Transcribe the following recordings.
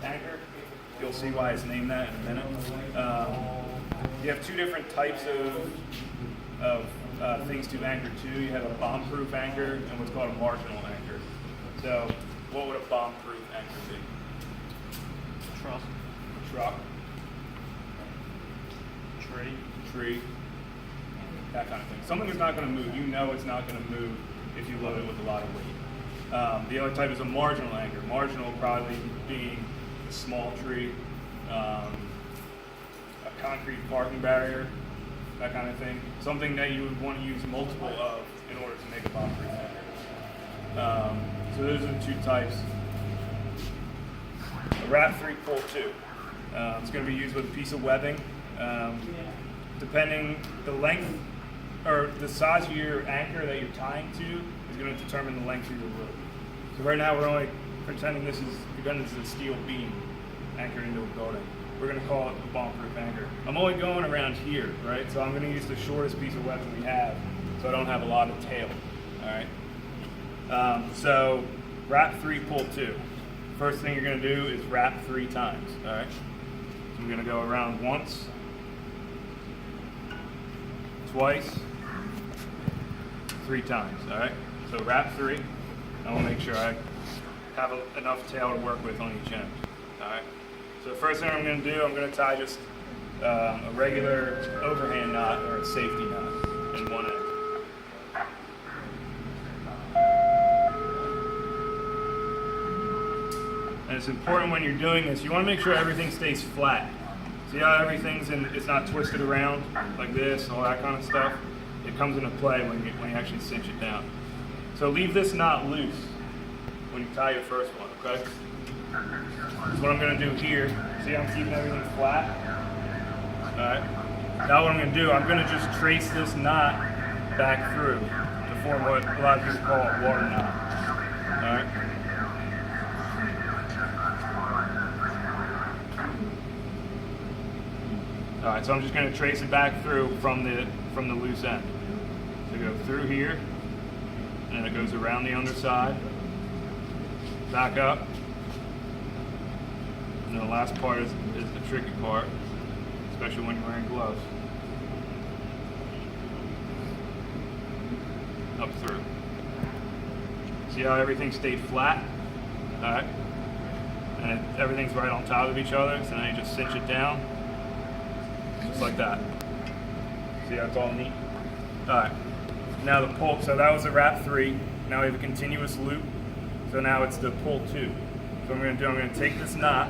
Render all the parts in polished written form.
anchor. You'll see why it's named that in a minute. You have two different types of things to anchor to. You have a bomb-proof anchor and what's called a marginal anchor. So what would a bomb-proof anchor be? Truck. Truck. Tree. That kind of thing. Something that's not going to move. You know it's not going to move if you load it with a lot of weight. The other type is a marginal anchor. Marginal probably being a small tree, a concrete parking barrier, that kind of thing. Something that you would want to use multiple of in order to make a bomb-proof anchor. So those are the two types. A Wrap 3 Pull 2. It's going to be used with a piece of webbing. Depending the length or the size of your anchor that you're tying to is going to determine the length of your rope. So right now we're only pretending this is a steel beam anchored into a building. We're going to call it a bomb-proof anchor. I'm only going around here, right? So I'm going to use the shortest piece of webbing we have, so I don't have a lot of tail. All right. So Wrap 3 Pull 2. First thing you're going to do is wrap 3 times. All right. So I'm going to go around once, twice, 3 times, all right? So wrap 3, I will make sure I have enough tail to work with on each end, all right? So the first thing I'm gonna do, I'm gonna tie just a regular overhand knot or a safety knot in one end. And it's important when you're doing this, you wanna make sure everything stays flat. See how it's not twisted around like this, all that kind of stuff? It comes into play when you actually cinch it down. So leave this knot loose when you tie your first one, okay? That's what I'm gonna do here. See how I'm keeping everything flat? All right. Now what I'm gonna do, I'm gonna just trace this knot back through to form what a lot of people call a water knot, all right? All right, so I'm just going to trace it back through from the loose end. So go through here, and it goes around the underside, back up, and then the last part is the tricky part, especially when you're wearing gloves. Up through. See how everything stayed flat? All right, and everything's right on top of each other, so now you just cinch it down. Just like that. See how it's all neat? Alright. Now the pull, so that was the Wrap 3. Now we have a continuous loop. So now it's the Pull 2. So what I'm going to do, I'm going to take this knot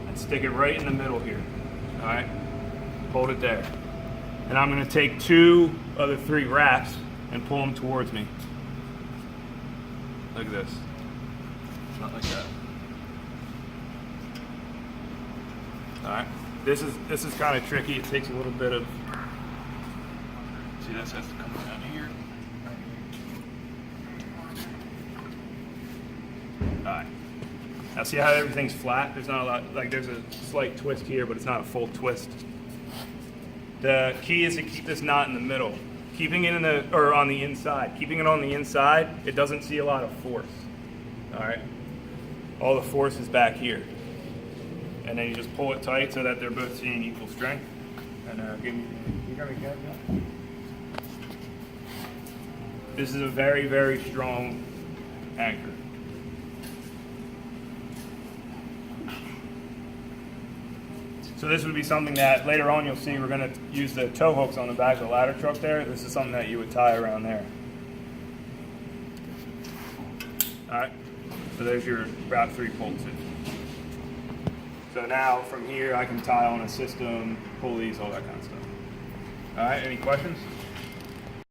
and stick it right in the middle here. Alright? Hold it there. And I'm going to take 2 of the 3 wraps and pull them towards me. Like this. Not like that. Alright. This is kind of tricky. It takes a little bit of, see, this has to come down here. All right. Now see how everything's flat? There's not a lot, like there's a slight twist here, but it's not a full twist. The key is to keep this knot in the middle. Keeping it on the inside. Keeping it on the inside, it doesn't see a lot of force. All right. All the force is back here. And then you just pull it tight so that they're both seeing equal strength. And this is a very, very strong anchor. So this would be something that later on you'll see we're going to use the tow hooks on the back of the ladder truck there. This is something that you would tie around there. All right, so there's your Wrap 3 Pull 2. So now from here I can tie on a system, pulleys, all that kind of stuff. All right, any questions?